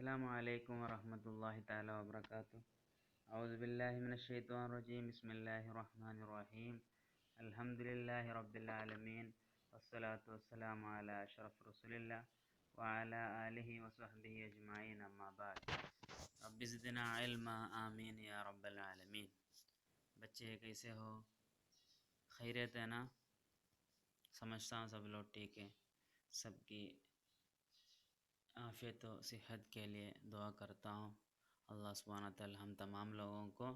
السلام علیکم ورحمۃ اللہ تعالی وبرکاتہ۔ اعوذ باللہ من الشیطان الرجیم، بسم اللہ الرحمن الرحیم، الحمد للہ رب العالمین، والصلاة والسلام علی اشرف رسول اللہ وعلی آلہ وصحبہ اجمعین، اما بعد۔ رب زدنا علما، آمین یا رب العالمین۔ بچے کیسے ہو؟ خیریت ہے نا؟ سمجھتا ہوں سب لوگ ٹھیک ہے۔ سب کی عافیت و صحت کے لیے دعا کرتا ہوں۔ اللہ سبحانہ تعالی ہم تمام لوگوں کو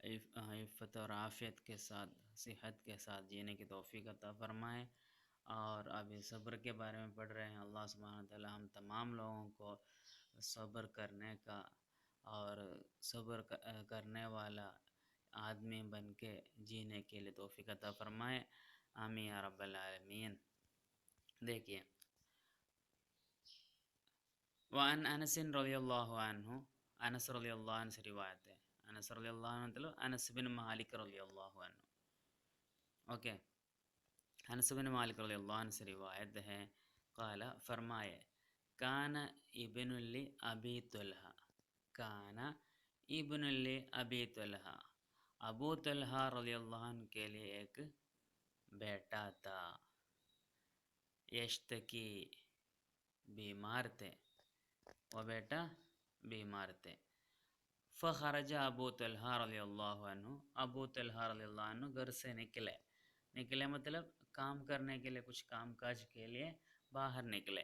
عفت اور عافیت کے ساتھ، صحت کے ساتھ جینے کی توفیق عطا فرمائے۔ اور ابھی صبر کے بارے میں پڑھ رہے ہیں۔ اللہ سبحانہ تعالی ہم تمام لوگوں کو صبر کرنے کا اور صبر کرنے والا آدمی بن کے جینے کے لیے توفیق عطا فرمائے، آمین یا رب العالمین۔ دیکھیے، وعن انس رضی اللہ عنہ، انس رضی اللہ عنہ سے روایت ہے۔ انس رضی اللہ عنہ مطلب انس بن مالک رضی اللہ عنہ، اوکے۔ انس بن مالک رضی اللہ عنہ سے روایت ہے، قال فرمائے، کان ابن لی ابی طلحہ، کان ابن لی ابی طلحہ، ابو طلحہ رضی اللہ عنہ کے لیے ایک بیٹا تھا، یشتکی، بیمار تھے، وہ بیٹا بیمار تھے۔ فخرج ابو طلحہ رضی اللہ عنہ، ابو طلحہ رضی اللہ عنہ گھر سے نکلے مطلب کام کرنے کے لیے، کچھ کام کاج کے لیے باہر نکلے۔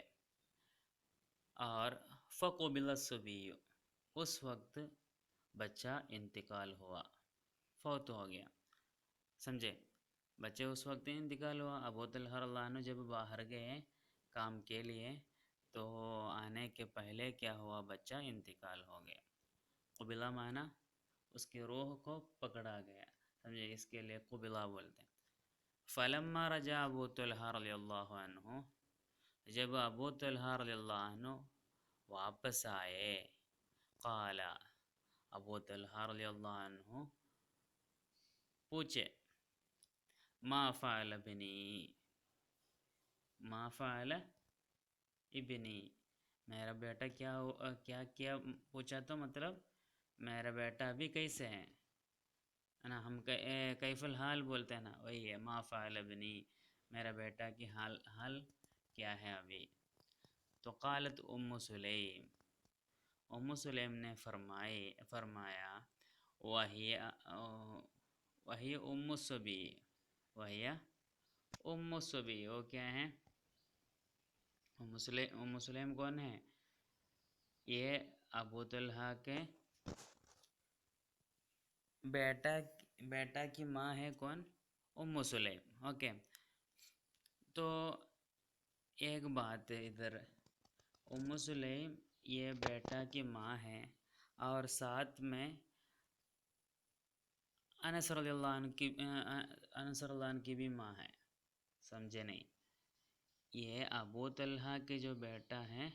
اور فقبل الصبی، اس وقت بچہ انتقال ہوا، فوت ہو گیا، سمجھے؟ بچے اس وقت انتقال ہوا۔ ابو طلحہ رضی اللہ عنہ جب باہر گئے کام کے لیے تو آنے کے پہلے کیا ہوا، بچہ انتقال ہو گیا۔ قبلہ معنی اس کی روح کو پکڑا گیا، سمجھے؟ اس کے لیے قبلہ بولتے ہیں۔ فلما رجع ابو طلحہ رضی اللہ عنہ، جب ابو طلحہ رضی اللہ عنہ واپس آئے، قال، ابو طلحہ رضی اللہ عنہ پوچھے، ما فعل ابنی، ما فعل ابنی، میرا بیٹا کیا پوچھا تو مطلب میرا بیٹا ابھی کیسے ہے نا؟ ہم کیف الحال بولتے ہیں نا، وہی ہے ما فعل ابنی، میرا بیٹا کی حال کیا ہے ابھی۔ تو قالت ام سلیم، ام سلیم نے فرمایا، وہی ام الصبی، وہی ام الصبی، وہ کیا ہیں؟ ام سلیم کون ہے؟ یہ ابو طلحہ کے بیٹا کی ماں ہے، کون؟ ام سلیم، اوکے۔ تو ایک بات ہے ادھر، ام سلیم یہ بیٹا کی ماں ہے اور ساتھ میں انس رضی اللہ عنہ کی بھی ماں ہے، سمجھے نہیں؟ یہ ابو طلحہ کے جو بیٹا ہے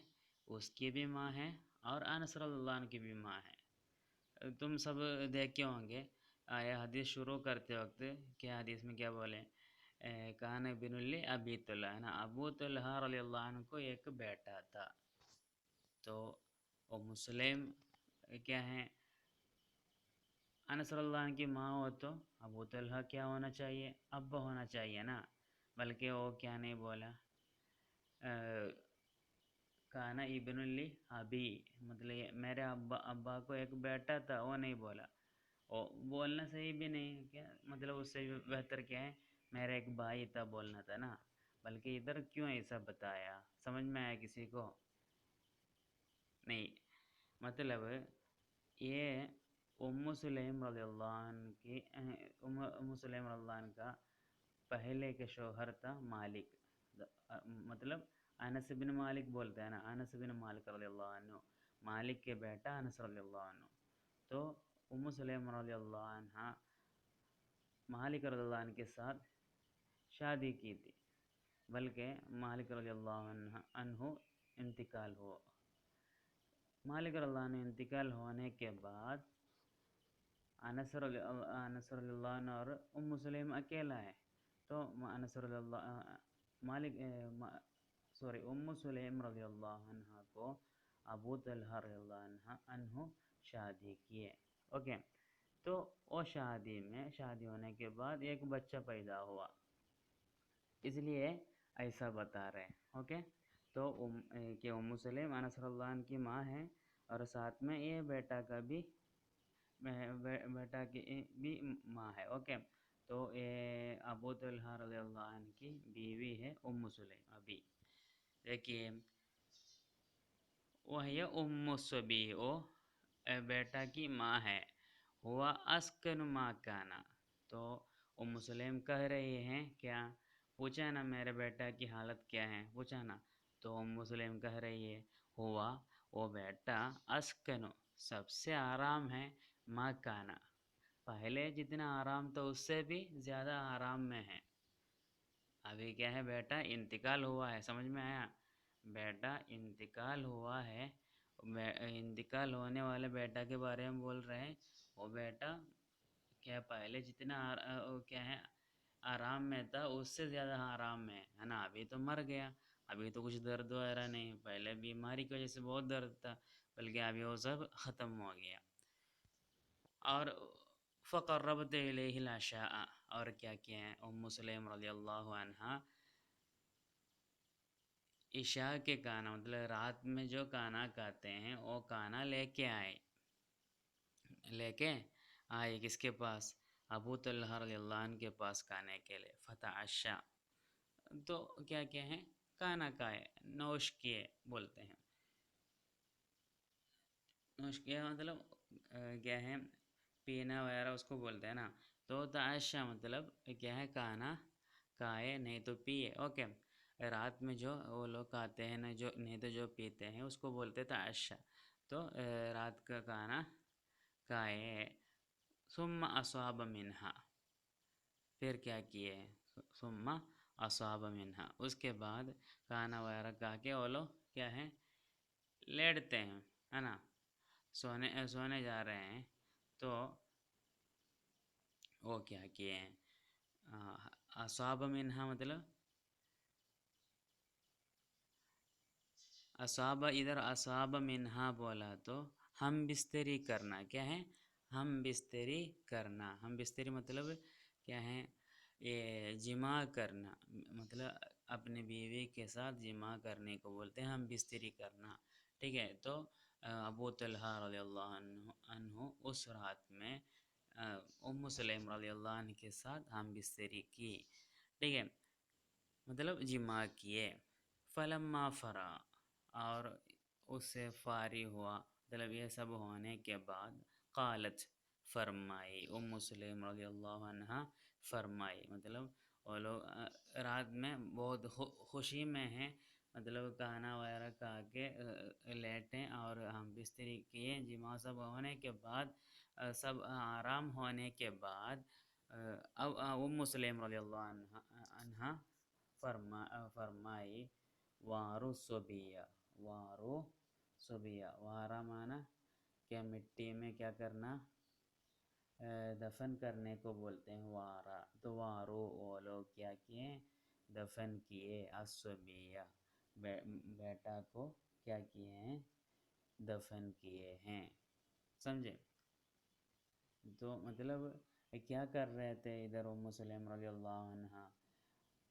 اس کی بھی ماں ہے اور انس رضی اللہ عنہ کی بھی ماں ہے۔ تم سب دیکھے ہوں گے آیا حدیث شروع کرتے وقت کیا حدیث میں کیا بولے؟ کان ابن لی ابی طلحہ، ہے نا؟ ابو طلحہ رضی اللہ عنہ کو ایک بیٹا تھا۔ تو ام سلیم کیا ہیں؟ انس رضی اللہ عنہ کی ماں ہو تو ابو طلحہ کیا ہونا چاہیے؟ ابا ہونا چاہیے نا، بلکہ وہ کیا نہیں بولا، کانا ابن لی ابی، مطلب میرے ابا کو ایک بیٹا تھا، وہ نہیں بولا۔ وہ بولنا صحیح بھی نہیں، کیا مطلب اس سے بہتر کیا ہے، میرا ایک بھائی تھا بولنا تھا نا، بلکہ ادھر کیوں ایسا بتایا؟ سمجھ میں آیا کسی کو؟ نہیں، مطلب یہ ام سلیم رضی اللہ عنہ کی، ام سلیم رضی اللہ عنہ کا پہلے کے شوہر تھا مالک، مطلب انس بن مالک بولتے ہیں نا، انس بن مالک رضی اللہ عنہ، مالک کے بیٹا انس رضی اللہ عنہ۔ تو ام سلیم رضی اللہ عنہ مالک رضی اللہ عنہ کے ساتھ شادی کی تھی، بلکہ مالک رضی اللہ عنہ انتقال ہوا۔ مالک رضی اللہ عنہ انتقال ہونے کے بعد انس رضی اللہ عنہ اور ام سلیم اکیلا ہے، تو انس رضی اللہ ام سلیم رضی اللہ عنہ کو ابو طلحہ رضی اللہ عنہ شادی کیے. اوکے. تو وہ شادی ہونے کے بعد ایک بچہ پیدا ہوا، اس لیے ایسا بتا رہے ہیں. اوکے. تو کہ ام سلیم انس رضی اللہ عنہ کی ماں ہے، اور ساتھ میں یہ بیٹا کی بھی ماں ہے. اوکے. تو ابو طلحہ رضی اللہ عنہ کی بیوی ہے ام سلیم. ابھی دیکھیے، وہی ام الصبی، وہ بیٹا کی ماں ہے. ہوا اسکن ما کانا. تو ام سلیم کہہ رہی ہیں کیا؟ پوچھا نا میرے بیٹا کی حالت کیا ہے، پوچھا نا. تو ام سلیم کہہ رہی ہے ہوا، وہ بیٹا اسکن، سب سے آرام ہے، ما کانا، پہلے جتنا آرام تو اس سے بھی زیادہ آرام میں ہے. ابھی کیا ہے، بیٹا انتقال ہوا ہے، سمجھ میں آیا؟ بیٹا انتقال ہوا ہے، انتقال ہونے والے بیٹا کے بارے میں بول رہے ہیں. وہ بیٹا کیا پہلے جتنا کیا ہے آرام میں تھا، اس سے زیادہ آرام میں ہے نا. ابھی تو مر گیا، ابھی تو کچھ درد وغیرہ نہیں. پہلے بیماری کی وجہ سے بہت درد تھا، بلکہ ابھی وہ سب ختم ہو گیا. اور فقربت الیہ العشاء، اور کیا کیا ہے ام سلیم رضی اللہ عنہا، عشاء کے کھانا مطلب رات میں جو کھانا کھاتے ہیں وہ کھانا لے کے آئے کس کے پاس؟ ابو طلحہ رضی اللہ عنہ کے پاس کھانے کے لیے. فتعشا، تو کیا ہے، کھانا کھائے، نوش کیے بولتے ہیں. نوش کیا مطلب کیا ہے، پینا وغیرہ اس کو بولتے ہیں نا. تو تعشا مطلب کیا ہے، کھانا کھائے نہیں تو پیے. اوکے. رات میں جو وہ لوگ کھاتے ہیں نا، جو نہیں تو جو پیتے ہیں، اس کو بولتے تعشا. تو رات کا کھانا کھائے. ثم اصاب منہا، پھر کیا کیے، ثم اصاب منہا، اس کے بعد کھانا وغیرہ کھا کے وہ لوگ کیا ہے، لیٹتے ہیں، ہے نا، سونے جا رہے ہیں. تو وہ کیا کیے ہیں، اصاب منہا مطلب اصاب، ادھر اصاب منہا بولا تو ہم بستری کرنا. کیا ہے، ہم بستری کرنا. ہم بستری مطلب کیا ہے، یہ جماع کرنا، مطلب اپنی بیوی کے ساتھ جماع کرنے کو بولتے ہیں ہم بستری کرنا. ٹھیک ہے. تو ابو طلحہ رضی اللہ عنہ اس رات میں ام سلیم رضی اللہ عنہ کے ساتھ ہم بستری کی. ٹھیک ہے، مطلب جماع کیے. فلما فرا، اور اس سے فارغ ہوا، مطلب یہ سب ہونے کے بعد، قالت، فرمائی، ام سلیم رضی اللہ عنہ فرمائی، مطلب وہ لوگ رات میں بہت خوشی میں ہیں، مطلب کھانا وغیرہ کھا کے لیٹیں اور ہم بستری کیے. جماع سب ہونے کے بعد، سب آرام ہونے کے بعد، اب ام سلیم رضی اللہ عنہ فرمائی، وارو صبیہ، وارو صبیہ، وارا معنی کیا، مٹی میں کیا کرنا، دفن کرنے کو بولتے ہیں وارا. تو وارو، وہ لوگ کیا کیے، دفن کیے، الصبیہ، بیٹا کو کیا کیے ہیں، دفن کیے ہیں. سمجھے؟ تو مطلب کیا کر رہے تھے ادھر ام سلیم رضی اللہ عنہ،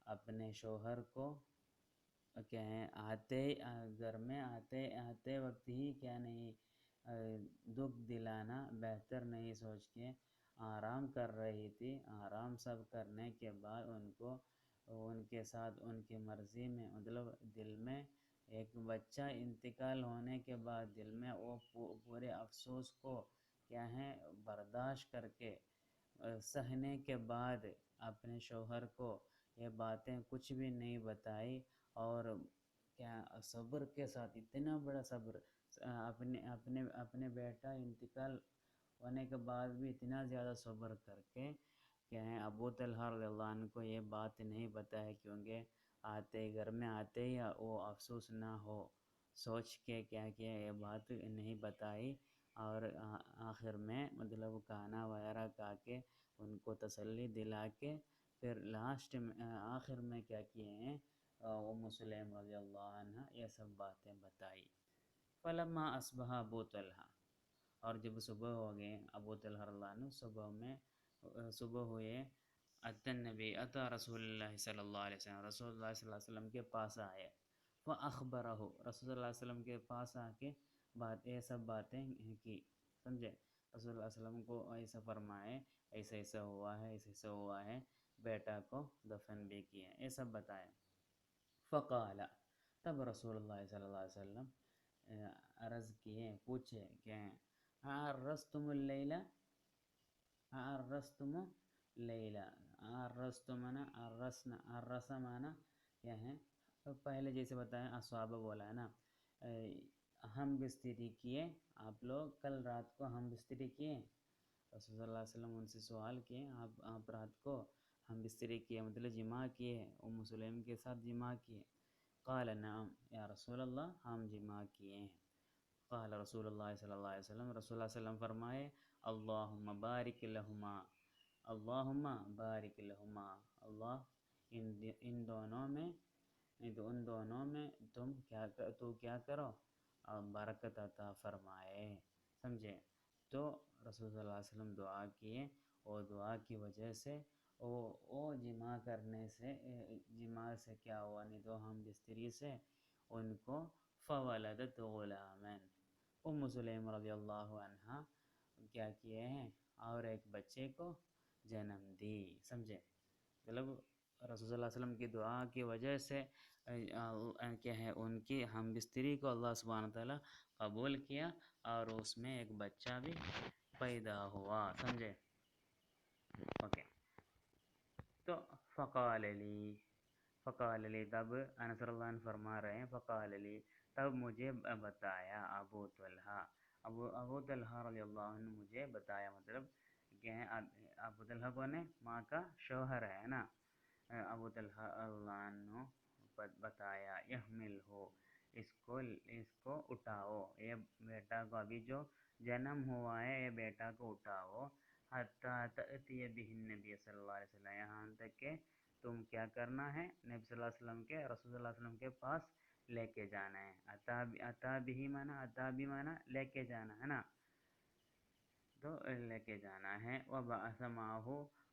اپنے شوہر کو کیا ہے، گھر میں آتے وقت ہی کیا نہیں، دکھ دلانا بہتر نہیں سوچ کے آرام کر رہی تھی. آرام سب کرنے کے بعد ان کو ان کے ساتھ ان کی مرضی میں، مطلب دل میں ایک بچہ انتقال ہونے کے بعد دل میں وہ پورے افسوس کو کیا ہے برداشت کر کے سہنے کے بعد اپنے شوہر کو یہ باتیں کچھ بھی نہیں بتائی، اور کیا صبر کے ساتھ، اتنا بڑا صبر، اپنے بیٹا انتقال ہونے کے بعد بھی اتنا زیادہ صبر کر کے کیا ہے ابو طلحہ رضی اللہ عنہ کو یہ بات نہیں بتایا، کیونکہ گھر میں آتے ہی وہ افسوس نہ ہو سوچ کے کیا کیا یہ بات نہیں بتائی. اور آخر میں مطلب کھانا وغیرہ کھا کے ان کو تسلی دلا کے پھر لاسٹ میں آخر میں کیا کیے ہیں، ام سلیم رضی اللہ عنہ یہ سب باتیں بتائی. فلما اصبح ابو طلحہ، اور جب صبح ہو گئے ابو طلحہ رضی اللہ عنہ صبح ہوئے، اتا رسول اللہ صلی اللہ علیہ وسلم، رسول اللہ صلی اللہ علیہ وسلم کے پاس آئے، فاخبرہ، رسول اللہ علیہ وسلم کے پاس آ کے یہ سب باتیں کی، سمجھے، رسول اللہ علیہ وسلم کو ایسا فرمائے، ایسا ایسا ہوا ہے، ایسا ایسا ہوا ہے، بیٹا کو دفن بھی کیا، یہ سب بتائے۔ فقال، تب رسول اللہ صلی اللہ علیہ وسلم عرض کیے، پوچھے کہ عرستم اللیلہ، عرستم لیلہ، عرستم مانا عرس مانا کیا ہے، پہلے جیسے بتایا اصحاب بولا ہے نا، ہم بستری کیے آپ لوگ، کل رات کو ہم بستری کیے، رسول صلی اللہ علیہ وسلم ان سے سوال کیے، آپ رات کو ہم بستری کیے مطلب جماع کیے، ام سلیم کے ساتھ جماع کیے؟ قال نعم یا رسول اللہ، ہم جماع کیے ہیں۔ قال رسول اللہ صلی اللہ علیہ وسلم، رسول اللہ صلی اللہ علیہ وسلم فرمائے، اللہم بارک لہما، اللہم بارک لہما، اللہ ان دونوں میں، ان دونوں میں تو کیا کرو، برکت عطا فرمائے، سمجھے۔ تو رسول صلی اللہ علیہ وسلم دعا کیے، اور دعا کی وجہ سے او جماع کرنے سے، جماع سے کیا ہوا، نہیں تو ہم بستری سے ان کو فولدت غلامن، ام سلیم رضی اللہ عنہ کیا کیے ہیں، اور ایک بچے کو جنم دی، سمجھے، مطلب رسول صلی اللہ علیہ وسلم کی دعا کی وجہ سے کیا ہے، ان کی ہم بستری کو اللہ سبحانہ تعالیٰ قبول کیا، اور اس میں ایک بچہ بھی پیدا ہوا، سمجھے، اوکے۔ تو فقال لی، تب انس رضی اللہ عنہ فرما رہے ہیں، فقال لی، تب مجھے بتایا ابو طلحہ رضی اللہ عنہ مجھے بتایا، مطلب کہ ابو طلحہ کون ہے، ماں کا شوہر ہے نا، ابو طلحہ اللہ عنہ بتایا، یحمل ہو، اس کو اٹھاؤ، یہ بیٹا کو ابھی جو جنم ہوا ہے، یہ بیٹا کو اٹھاؤ، حتیٰ تأتی بہ النبی صلی اللہ علیہ وسلم، یہاں تک کہ تم کیا کرنا ہے، نبی صلی اللہ علیہ وسلم کے، رسول صلی اللہ علیہ وسلم کے پاس لے کے جانا ہے، عطا بھی مانا لے کے جانا ہے نا، تو لے کے جانا ہے، وبعث معہ،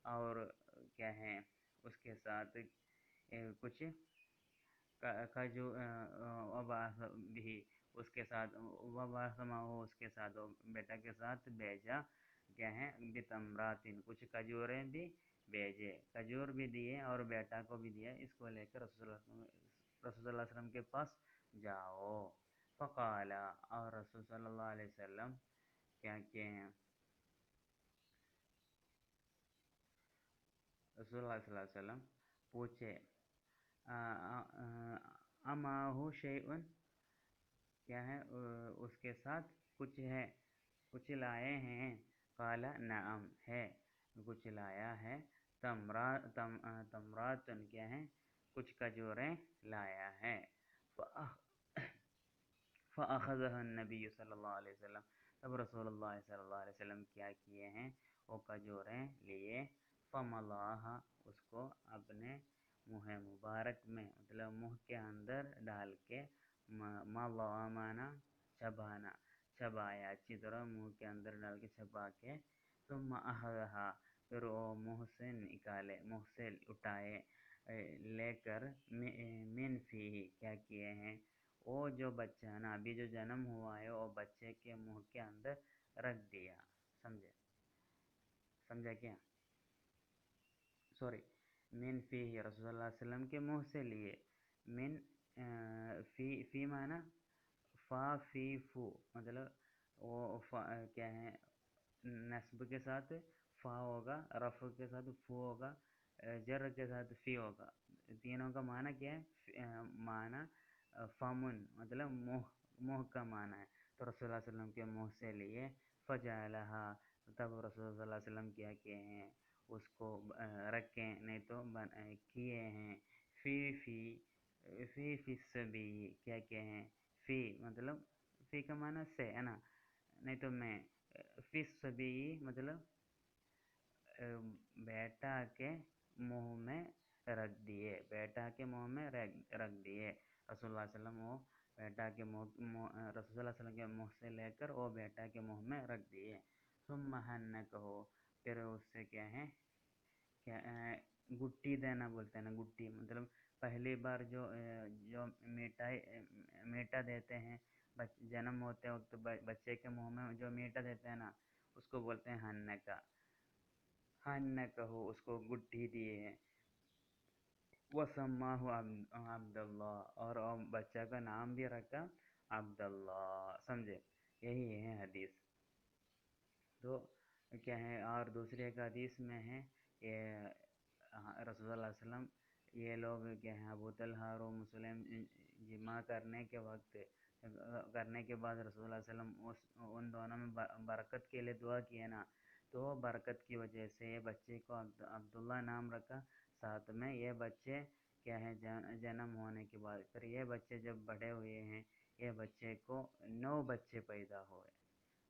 اور کیا ہے اس کے ساتھ کچھ وبعث بھی، اس کے ساتھ وبعث معہ، اس کے ساتھ بیٹا کے ساتھ بھیجا، کیا ہے، بتمراتن، کچھ کھجوریں بھی بھیجے، کھجور بھی دیے اور بیٹا کو بھی دیا، اس کو لے کر رسول اللہ علیہ وسلم کے پاس جاؤ۔ فقال، اور رسول صلی اللہ علیہ وسلم کیا کہ رسول اللہ صلی اللہ علیہ وسلم پوچھے، اماہ شیئن، کیا ہے اس کے ساتھ کچھ ہے، کچھ لائے ہیں؟ قال نعم، ہے، کچھ لایا ہے، تمراتن، کیا ہے، کچھ کھجوریں لایا ہے، فأخذها النبی صلی اللہ علیہ وسلم، تب رسول اللہ صلی اللہ علیہ وسلم کیا کیے ہیں، وہ کھجوریں لیے، فملاها، اس کو اپنے منہ مبارک میں، مطلب منہ کے اندر ڈال کے، ملا مانا چبانا، چبایا اچھی طرح، منہ کے اندر ڈال کے چبا کے، ثم اخذها، پھر وہ منہ سے نکالے، منہ سے اٹھائے، لے کر، من فیہ، کیا کیے ہیں، وہ جو بچہ نا ابھی جو جنم ہوا ہے، وہ بچے کے منہ کے اندر رکھ دیا، سمجھا کیا، سوری، من فیہ، رسول اللہ علیہ وسلم کے منہ سے لیے، من فی مانا فا فی فو، مطلب وہ کیا ہے، نصب کے ساتھ فا ہوگا، رفع کے ساتھ فو ہوگا، جر کے ساتھ فی ہوگا، تینوں کا معنی کیا ہے، معنی فامن، مطلب منہ کا معنی ہے، تو رسول اللہ علیہ وسلم کے منہ سے لیے، فجعلہا، تب رسول اللہ علیہ وسلم کیا کیے ہیں، اس کو رکھیں، نہیں تو کیے ہیں، فی السبی، کیا کیا ہیں، فی مطلب فی کا معنی سے ہے نا، نہیں تو میں، فی السبی مطلب بیٹا کے منہ میں رکھ دیے، بیٹا کے منہ میں رکھ دیے، رسول اللہ علیہ وسلم وہ بیٹا کے رسول اللہ صلی اللہ علیہ وسلم کے منہ سے لے کر وہ بیٹا کے منہ میں رکھ دیے. ثم حنکہو، پھر اس سے کیا ہے کیا گٹی دینا بولتے ہیں نا، گٹی مطلب پہلی بار جو میٹھا دیتے ہیں جنم ہوتے وقت بچے کے منہ میں جو میٹھا دیتے ہیں نا، اس کو بولتے ہیں حنکا. حنکہو، اس کو گٹی دیے ہیں. وَسَمَّاهُ عبداللہ، اور بچہ کا نام بھی رکھا عبداللہ. سمجھے؟ یہی ہے حدیث. تو کیا ہے، اور دوسری ایک حدیث میں ہے کہ رسول اللہ علیہ وسلم یہ لوگ کیا ہیں ابو طلحہ اور مسلم جمع کرنے کے وقت کرنے کے بعد رسول اللہ علیہ وسلم ان دونوں میں برکت کے لیے دعا کیے نا، تو برکت کی وجہ سے یہ بچے کو عبداللہ نام رکھا. ساتھ میں یہ بچے کیا ہے جنم ہونے کے بعد پھر یہ بچے جب بڑے ہوئے ہیں، یہ بچے کو 9 بچے پیدا ہوئے.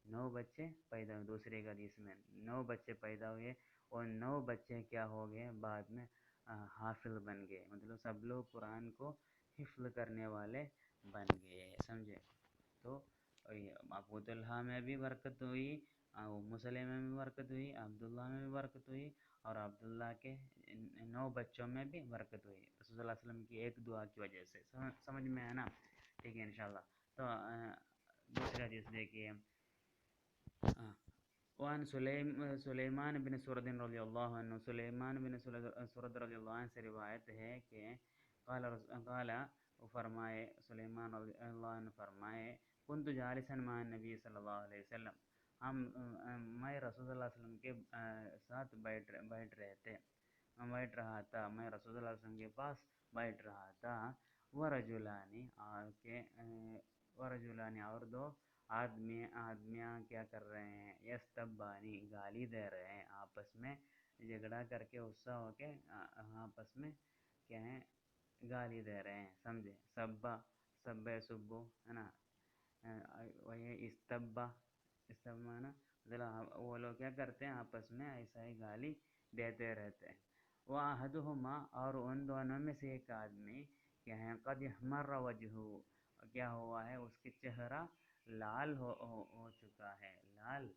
9 بچے پیدا ہوئے. دوسرے ایک حدیث میں 9 بچے پیدا ہوئے، اور 9 بچے کیا ہو گئے بعد میں حافظ بن گئے. مطلب سب لوگ قرآن کو حفظ کرنے والے بن گئے. سمجھے؟ تو ابو طلحہ میں بھی برکت ہوئی، مسلم میں بھی برکت ہوئی، عبداللہ میں بھی برکت ہوئی، اور عبداللہ کے 9 بچوں میں بھی برکت ہوئی رسول اللہ علیہ وسلم کی ایک دعا کی وجہ سے. سمجھ میں ہے نا؟ ٹھیک ہے انشاءاللہ. تو دوسری حدیث دیکھیے. وعن سلیمان بن سرد رضی اللہ عنہ، سلیمان بن سرد رضی اللہ عنہ سے روایت ہے کہ قال فرمائے، سلیمان رضی اللہ عنہ فرمائے، کنت جالسا مع النبی صلی اللہ علیہ وسلم، میں رسول اللہ علیہ وسلم کے ساتھ بیٹھ رہا تھا، میں رسول اللہ علیہ وسلم کے پاس بیٹھ رہا تھا. ورجلانی اور 2 آدمیاں کیا کر رہے ہیں، یستبانی گالی دے رہے ہیں، آپس میں جھگڑا کر کے غصہ ہو کے آپس میں کیا ہے گالی دے رہے ہیں. سمجھے؟ سبا سبو ہے نا، وہی استبا نا، مطلب وہ لوگ کیا کرتے ہیں آپس میں ایسا ہی گالی دیتے رہتے ہیں. وَأَحَدُهُمَا، اور ان دونوں میں سے ایک آدمی کیا ہے قد احمر وجهه، کیا ہوا ہے اس کے چہرہ لال ہو چکا ہے. لال،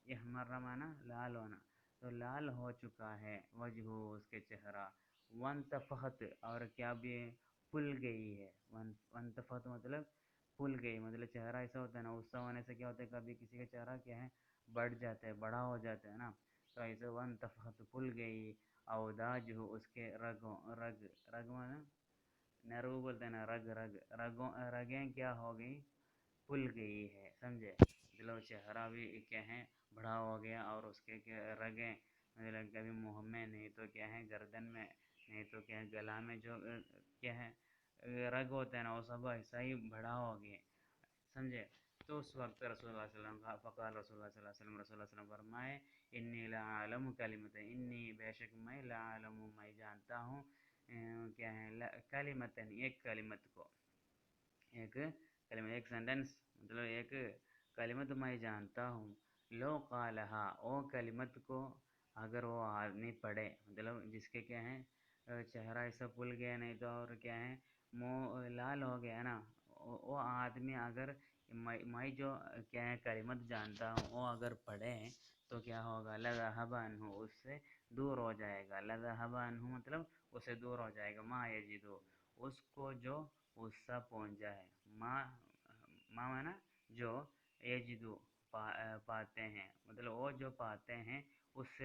احمر مانا لال ہونا، تو لال ہو چکا ہے وجہ اس کے چہرہ. وانتفخت، اور کیا بھی پھل گئی ہے. وانتفخت مطلب پھل گئی، مطلب چہرہ ایسا ہوتا ہے نا، غصہ ہونے سے کیا ہوتا ہے کبھی کسی کا چہرہ کیا ہے بڑھ جاتا ہے، بڑا ہو جاتا ہے نا، تو ایسے وانتفخت پھل گئی. اوداج اس کے رگ مانا نرو بولتے ہیں نا، رگیں کیا ہو گئی پھل گئی ہے. سمجھے؟ مطلب چہرہ بھی کیا ہے بڑا ہو گیا، اور اس کے رگیں مطلب کبھی منہ میں، نہیں تو کیا ہے گردن میں، نہیں تو کیا ہے گلا میں جو کیا ہے رگ ہوتے ہیں نا، وہ سب ایسا ہی بڑا ہو گیا. سمجھے؟ تو اس وقت رسول اللہ صلی اللہ علیہ وسلم فقال رسول اللہ صلی اللہ علیہ وسلم، رسول اللہ صلی اللہ علیہ وسلم فرمائے، انی لعالم کلمت، انی بے شک میں لعالم میں جانتا ہوں کیا ہے کلمت، ایک کلمت کو، ایک کلمت، ایک سینٹنس، مطلب ایک کلمت میں جانتا ہوں. لو قالہا، او کلمت کو اگر وہ آدمی پڑھے، مطلب جس کے کیا ہے چہرہ ایسا پھل گیا، نہیں تو اور کیا ہے منہ لال ہو گیا نا، وہ آدمی اگر میں جو کیا ہے کلمت جانتا ہوں وہ اگر پڑھے تو کیا ہوگا، لذہب عنہ، اس سے دور ہو جائے گا. لذہب عنہ مطلب اس سے دور ہو جائے گا. ما یجدو، اس کو جو غصہ پہنچ جائے. ما مانا جو یجدو پاتے ہیں، مطلب وہ جو پاتے ہیں اس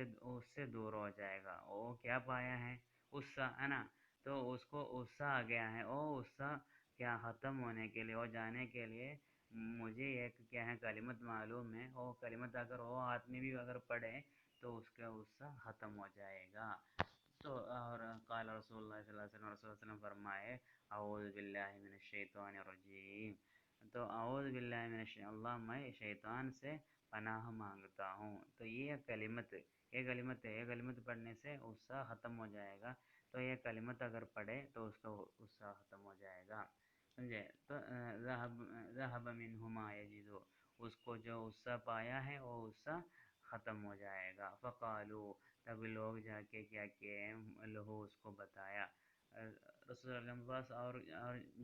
سے دور ہو جائے گا. وہ کیا پایا ہے غصہ ہے نا، تو اس کو غصہ آ گیا ہے، وہ غصہ کیا ختم ہونے کے لیے، وہ جانے کے لیے مجھے ایک کیا ہے کلمت معلوم ہے، وہ کلمت اگر وہ آدمی بھی اگر پڑھے تو اس کا غصہ ختم ہو جائے گا. تو اور قال رسول اللہ صلی اللہ علیہ وسلم، رسول اللہ علیہ وسلم فرمائے، اعوذ باللہ من الشیطان الرجیم، تو اعوذ باللہ من الشیطان، اللہ میں شیطان سے پناہ مانگتا ہوں. تو یہ کلمت ہے، یہ کلمت پڑھنے سے غصہ ختم ہو جائے گا. تو یہ کلمت اگر پڑھے تو اس کا غصہ ختم ہو جائے گا. سمجھے؟ تو ذہب منہ ما یجدو، اس کو جو غصہ پایا ہے وہ غصہ ختم ہو جائے گا. فقالو، تب لوگ جا کے کیا کیے لہو، اس کو بتایا. رسول اللہ کے پاس اور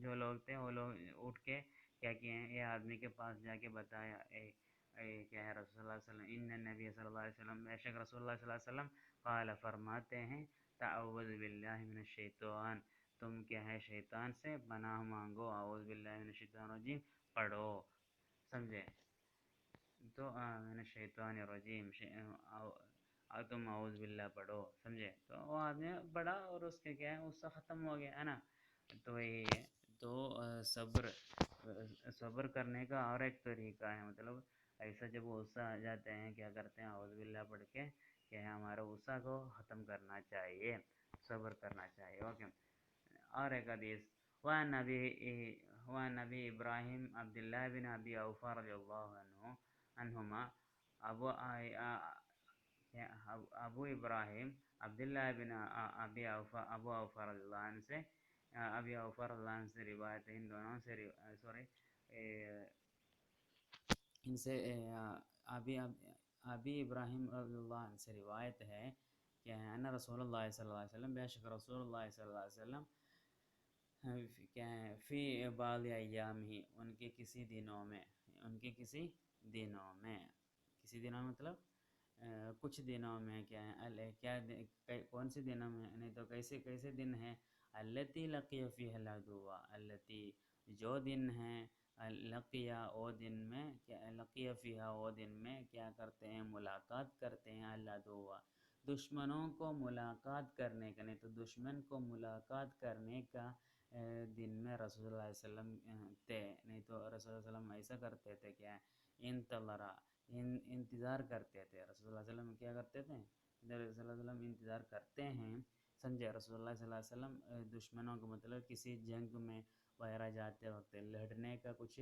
جو لوگ تھے وہ لوگ اٹھ کے کیا کیے ہیں، یہ آدمی کے پاس جا کے بتایا، کیا ہے رسول اللہ صلی اللہ علیہ وسلم، ان نبی صلی اللہ علیہ وسلم، بے شک رسول اللہ صلی اللہ علیہ وسلم قال فرماتے ہیں، تعوذ باللہ من الشیطان، تم کیا ہے شیطان سے پناہ مانگو، اعوذ باللہ من الشیطان الرجیم پڑھو، سمجھے؟ تو من الشیطان الرجیم، تم اعوذ باللہ پڑھو، سمجھے؟ تو وہ آدمی پڑھا اور اس کے کیا ہے غصہ ختم ہو گیا ہے نا. تو یہی ہے. تو صبر کرنے کا اور ایک طریقہ ہے، مطلب ایسا جب غصہ آ جاتے ہیں کیا کرتے ہیں، اعوذ باللہ پڑھ کے کہ ہمارا غصہ کو ختم کرنا چاہیے، صبر کرنا چاہیے. اوکے. اور ایک حدیث، وعن نبی ابراہیم عبداللہ بن ابی اوفا رضی اللہ عنہما، ابو ابراہیم عبداللہ بن ابو اوفا رضی اللہ عنہ سے، ابی اوفا رضی اللہ عنہ سے روایت ہے، ان دونوں سے ان سے ابی ابراہیم رضی اللہ عنہ سے روایت ہے کہ ان رسول اللہ صلی اللہ علیہ وسلم، بے شک رسول اللہ صلی اللہ علیہ وسلم کیا ہے فی بعض ایام ہی، ان کے کسی دنوں میں، کسی دنوں میں مطلب کچھ دنوں میں کیا ہے، کون سے دنوں میں، نہیں تو کیسے دن ہیں، التی لقی فیہ العدو، التی جو دن ہیں، لقیہ وہ دن میں، لقیہ فیہا وہ دن میں کیا کرتے ہیں، ملاقات کرتے ہیں، العدو دشمنوں کو ملاقات کرنے کا، نہیں تو دشمن کو ملاقات کرنے کا دن میں رسول اللہ علیہ وسلم تھے. نہیں تو رسول اللہ علیہ وسلم ایسا کرتے تھے کہ انتظار کرتے تھے. رسول اللہ علیہ وسلم کیا کرتے تھے، رسول اللہ علیہ وسلم انتظار کرتے ہیں، سمجھے؟ رسول اللہ صلی اللہ علیہ وسلم دشمنوں کو مطلب کسی جنگ میں وغیرہ جاتے وقت لڑنے کا کچھ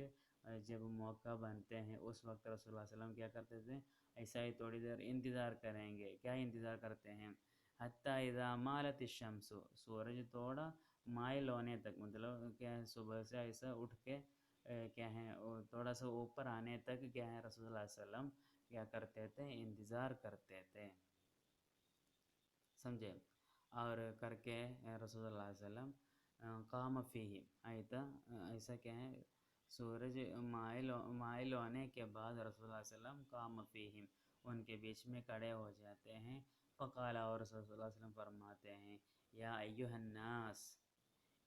جب موقع بنتے ہیں، اس وقت رسول اللہ علیہ وسلم کیا کرتے تھے، ایسا ہی تھوڑی دیر انتظار کریں گے. کیا انتظار کرتے ہیں، حتی اذا مالت الشمس، سورج تھوڑا مائل ہونے تک، مطلب کیا ہے صبح سے ایسا اٹھ کے کیا ہے تھوڑا سا اوپر آنے تک کیا ہے رسول اللہ علیہ وسلم کیا کرتے تھے، انتظار کرتے تھے، سمجھے؟ اور کر کے رسول اللہ علیہ وسلم قام فیہ، ایسا کیا ہے سورج مائل ہونے کے بعد رسول اللہ علیہ وسلم قام فیہم، ان کے بیچ میں کھڑے ہو جاتے ہیں. فقال، اور رسول اللہ علیہ وسلم فرماتے ہیں، یا ایھا الناس،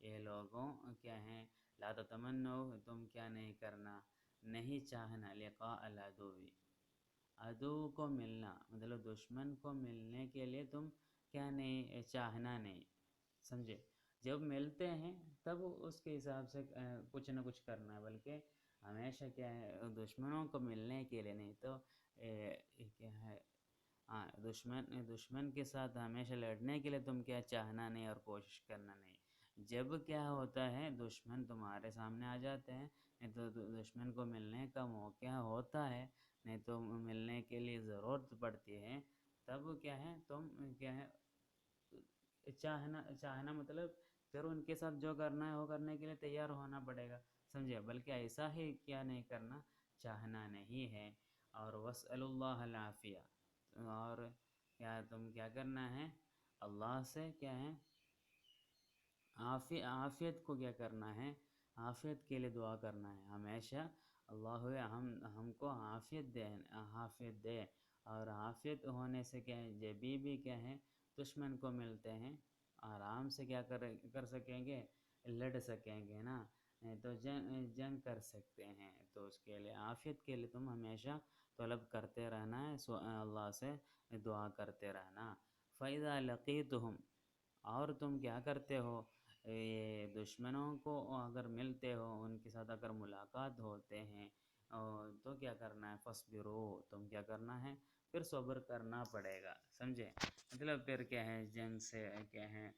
یہ لوگوں کیا ہیں، لا تتمنوا، تم کیا نہیں کرنا، نہیں چاہنا، لقاء العدو، عدو کو ملنا، مطلب دشمن کو ملنے کے لیے تم کیا نہیں چاہنا نہیں، سمجھے؟ جب ملتے ہیں تب اس کے حساب سے کچھ نہ کچھ کرنا ہے، بلکہ ہمیشہ کیا ہے دشمنوں کو ملنے کے لیے نہیں تو کیا ہے دشمن کے ساتھ ہمیشہ لڑنے کے لیے تم کیا چاہنا نہیں اور کوشش کرنا نہیں. جب کیا ہوتا ہے دشمن تمہارے سامنے آ جاتے ہیں، نہیں تو دشمن کو ملنے کا موقع ہوتا ہے، نہیں تو ملنے کے لیے ضرورت پڑتی ہے، تب کیا ہے تم کیا ہے چاہنا مطلب پھر ان کے ساتھ جو کرنا ہے وہ کرنے کے لیے تیار ہونا پڑے گا، سمجھے؟ بلکہ ایسا ہی کیا نہیں کرنا، چاہنا نہیں ہے. اور واسأل اللہ العافیہ، اور کیا تم کیا کرنا ہے، اللہ سے کیا ہے عافیت کو کیا کرنا ہے، عافیت کے لیے دعا کرنا ہے ہمیشہ. اللہ ہم کو عافیت دے. اور عافیت ہونے سے کیا ہے جبھی بھی کیا ہے دشمن کو ملتے ہیں آرام سے کیا کر سکیں گے، لڑ سکیں گے نا، تو جنگ کر سکتے ہیں. تو اس کے لیے عافیت کے لیے تم ہمیشہ طلب کرتے رہنا ہے، اللہ سے دعا کرتے رہنا. فَإِذَا لَقِيتُهُمْ، اور تم کیا کرتے ہو، یہ دشمنوں کو اگر ملتے ہو، ان کے ساتھ اگر ملاقات ہوتے ہیں تو کیا کرنا ہے، فَاصْبِرُوا، تم کیا کرنا ہے، پھر صبر کرنا پڑے گا، سمجھے؟ مطلب پھر کیا ہے جنگ سے کیا ہے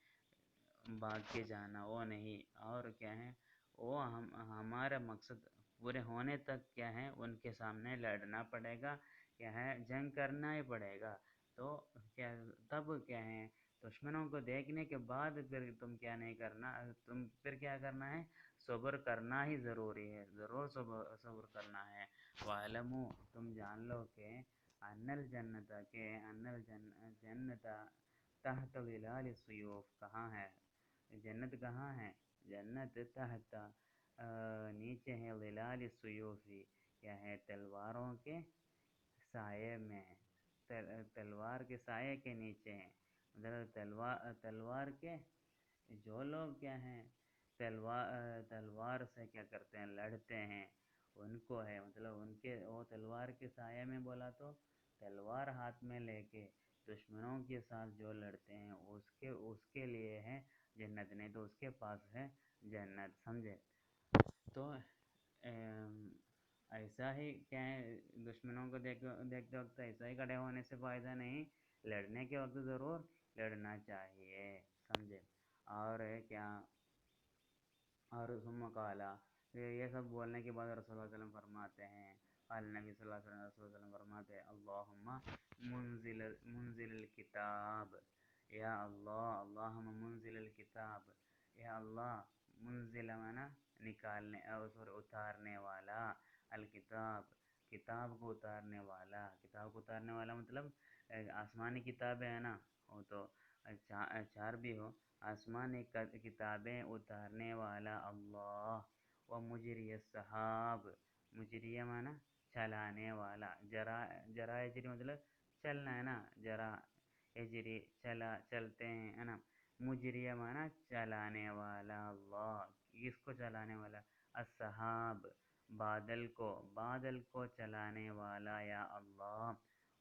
بھاگ کے جانا وہ نہیں، اور کیا ہے وہ ہمارا مقصد پورے ہونے تک کیا ہے ان کے سامنے لڑنا پڑے گا، کیا ہے جنگ کرنا ہی پڑے گا. تو کیا تب کیا ہے دشمنوں کو دیکھنے کے بعد پھر تم کیا نہیں کرنا، تم پھر کیا کرنا ہے، صبر کرنا ہی ضروری ہے، ضرور صبر کرنا ہے. وَاعْلَمُوا، تم جان لو کہ ان الجنت تحت ظلال السیوف، کہاں ہے جنت کہاں ہے؟ جنت تحت نیچے ہے ظلال السیوفی، کیا ہے تلواروں کے سائے میں، تلوار کے سائے کے نیچے ہیں، مطلب تلوار کے جو لوگ کیا ہیں تلوار سے کیا کرتے ہیں لڑتے ہیں ان کو ہے، مطلب ان کے وہ تلوار کے سائے میں بولا تو تلوار ہاتھ میں لے کے دشمنوں کے ساتھ جو لڑتے ہیں اس کے لیے ہے جنت، نہیں تو اس کے پاس ہے جنت، سمجھے؟ تو ایسا ہی کیا ہے دشمنوں کو دیکھتے وقت ایسا ہی کھڑے ہونے سے فائدہ نہیں، لڑنے کے وقت ضرور لڑنا چاہیے، سمجھے؟ اور کیا، اور ثم قالا، یہ سب بولنے کے بعد رسول اللہ صلی اللہ علیہ وسلم فرماتے ہیں، قال نبی صلی اللہ علیہ وسلم، رسول اللہ صلی اللہ علیہ وسلم فرماتے ہیں اللہم منزل الکتاب، یا اللہ، اللہم منزل الکتاب، یا اللہ، منزل مانا نکالنے اور اتارنے والا، الکتاب کتاب کو اتارنے والا، کتاب کو اتارنے والا مطلب آسمانی کتابیں ہیں نا، وہ تو چار بھی ہو، آسمانی کتابیں اتارنے والا اللہ، و مجری السحاب، مجری مانا چلانے والا، جرا یجری مطلب چلنا ہے نا، جرا یجری چلتے ہیں ہے نا، مجری مانا چلانے والا اللہ، کس کو چلانے والا؟ السحاب، بادل کو چلانے والا یا اللہ،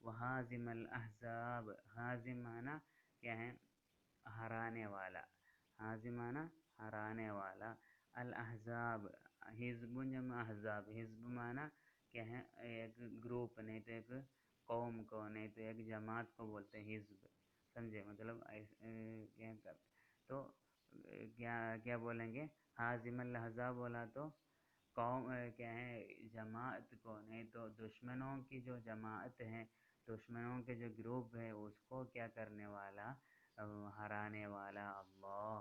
وحازم الاحزاب، حازم مانا کیا ہے ہرانے والا، حازم مانا ہرانے والا، الاحزاب، حزب جمع احزاب، حزب مانا کیا ہے ایک گروپ، نہیں تو ایک قوم کو، نہیں تو ایک جماعت کو بولتے ہیں حزب، سمجھے؟ مطلب کیا تو کیا بولیں گے؟ حازم الاحزاب بولا تو قوم کیا ہے جماعت کو، نہیں تو دشمنوں کی جو جماعت ہے، دشمنوں کے جو گروپ ہے اس کو کیا کرنے والا، ہرانے والا اللہ،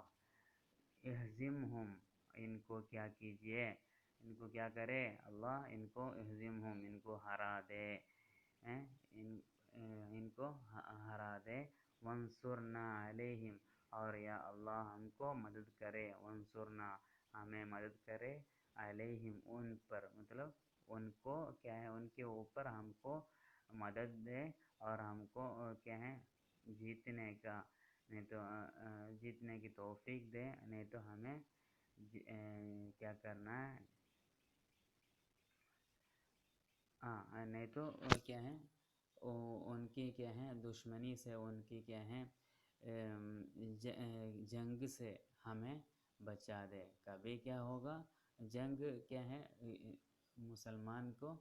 اہزمہم، ان کو کیا کیجئے، ان کو کیا کرے اللہ، ان کو اہزمہم، ان کو ہرا دے، ان کو ہرا دے، وانصرنا علیہم، اور یا اللہ ہم کو مدد کرے، وانصرنا، ہمیں مدد کرے، علیہم، ان پر، مطلب ان کو کیا ہے ان کے اوپر ہم کو مدد دے، اور ہم کو کیا ہے جیتنے کا، نہیں تو جیتنے کی توفیق دے، نہیں تو ہمیں کیا کرنا ہے، نہیں تو کیا ہے ان کی کیا ہے دشمنی سے، ان کی کیا ہے جنگ سے ہمیں بچا دے، کبھی کیا ہوگا جنگ کیا ہے مسلمان کو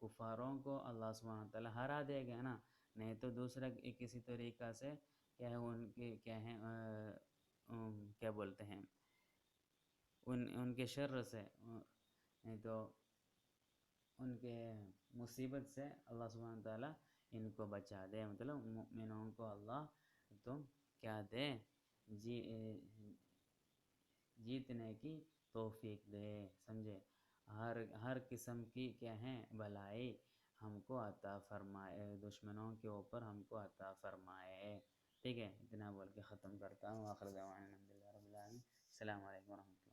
کفاروں کو اللہ سبحانہ وتعالیٰ ہرا دے گا نا، نہیں تو دوسرا کسی طریقہ سے کیا ہے ان کی کیا ہے کیا بولتے ہیں ان کے شر سے، نہیں تو ان کے مصیبت سے اللہ سبحانہ وتعالیٰ ان کو بچا دے، مطلب مومنوں کو اللہ تم کیا دے جیتنے کی توفیق دے، سمجھے؟ ہر قسم کی کیا ہے بھلائی ہم کو عطا فرمائے، دشمنوں کے اوپر ہم کو عطا فرمائے، ٹھیک ہے؟ اتنا بول کے ختم کرتا ہوں، آخر دعوانا الحمدللہ رب العالمین، السلام علیکم ورحمۃ اللہ۔